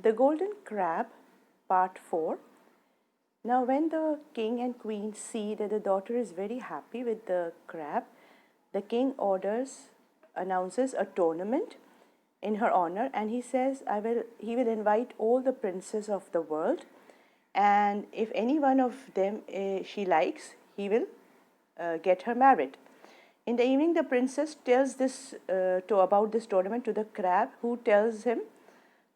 The Golden Crab, Part 4. Now, when the king and queen see that the daughter is very happy with the crab, the king announces a tournament in her honor, and he says he will invite all the princes of the world, and if any one of them she likes, he will get her married. In the evening, the princess tells about this tournament to the crab, who tells her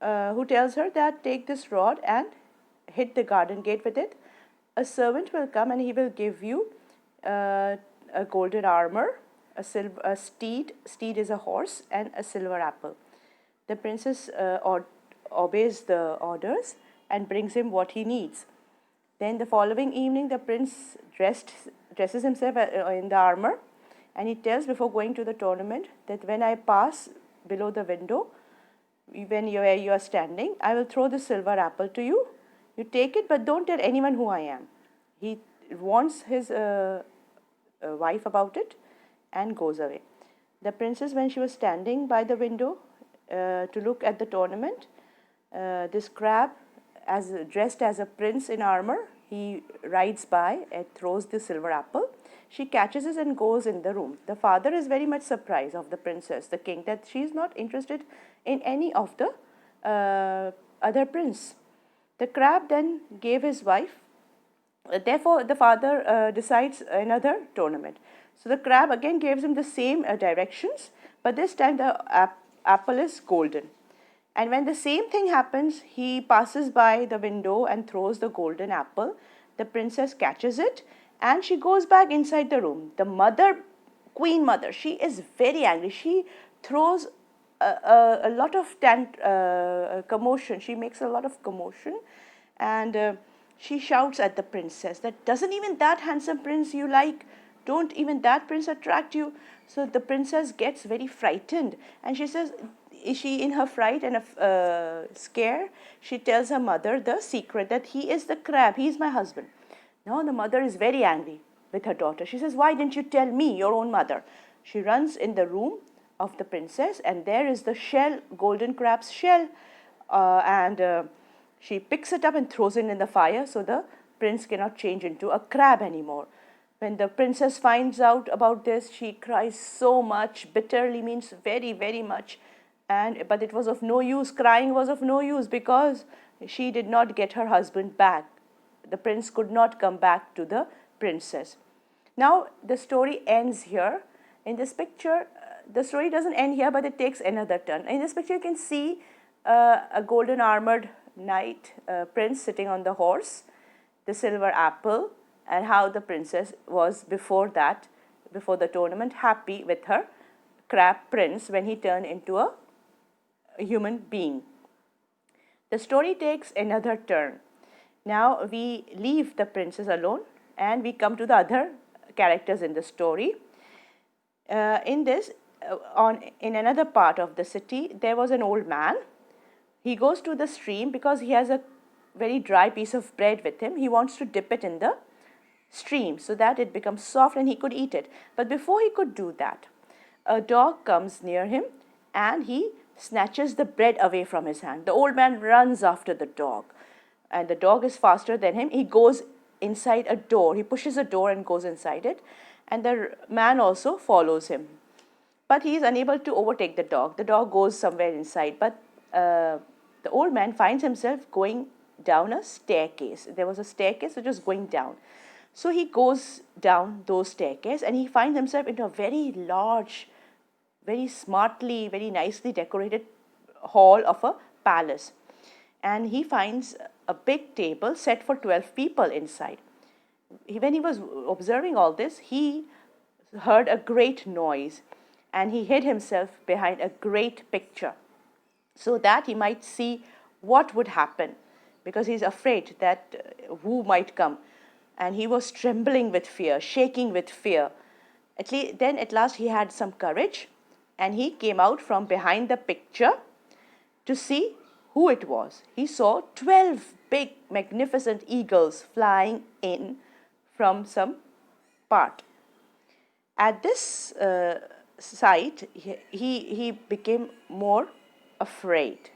that take this rod and hit the garden gate with it. A servant will come and he will give you a golden armor, a steed is a horse, and a silver apple. The princess obeys the orders and brings him what he needs. Then the following evening, the prince dresses himself in the armor, and he tells before going to the tournament that when I pass below the window, where you are standing, I will throw the silver apple to you. You take it, but don't tell anyone who I am. He warns his wife about it and goes away. The princess, when she was standing by the window to look at the tournament, this crab, dressed as a prince in armor, he rides by and throws the silver apple. She catches it and goes in the room. The father is very much surprised of the princess, the king, that she is not interested in any of the other prince. The crab then gave his wife. Therefore, the father decides another tournament. So the crab again gives him the same directions, but this time the apple is golden. And when the same thing happens, he passes by the window and throws the golden apple. The princess catches it and she goes back inside the room. The queen mother, she is very angry. She throws a lot of commotion. She makes a lot of commotion, and she shouts at the princess that doesn't even that handsome prince you like, don't even that prince attract you? So the princess gets very frightened, and she says, she in her fright and scare, she tells her mother the secret that he is the crab, he is my husband. Now the mother is very angry with her daughter. She says, why didn't you tell me, your own mother? She runs in the room of the princess, and there is the shell, golden crab's shell, and she picks it up and throws it in the fire, so the prince cannot change into a crab anymore. When the princess finds out about this, she cries so much. Bitterly means very, very much. But it was of no use. Crying was of no use because she did not get her husband back. The prince could not come back to the princess. Now the story ends here. In this picture, the story doesn't end here, but it takes another turn. In this picture, you can see a golden armored knight, prince sitting on the horse, the silver apple, and how the princess was before the tournament, happy with her crab prince when he turned into a human being. The story takes another turn. Now we leave the princess alone and we come to the other characters in the story. In another part of the city, there was an old man. He goes to the stream because he has a very dry piece of bread with him. He wants to dip it in the stream so that it becomes soft and he could eat it. But before he could do that, a dog comes near him and he snatches the bread away from his hand. The old man runs after the dog, and the dog is faster than him. He goes inside a door. He pushes a door and goes inside it, and the man also follows him. But he is unable to overtake the dog. The dog goes somewhere inside, but the old man finds himself going down a staircase. There was a staircase which was going down. So he goes down those staircases and he finds himself in a very large, very smartly, very nicely decorated hall of a palace. And he finds a big table set for 12 people inside. When he was observing all this, he heard a great noise and he hid himself behind a great picture so that he might see what would happen, because he's afraid that who might come. And he was trembling with fear, shaking with fear. Then at last he had some courage and he came out from behind the picture to see who it was. He saw 12 big, magnificent eagles flying in from some part. At this sight, he became more afraid.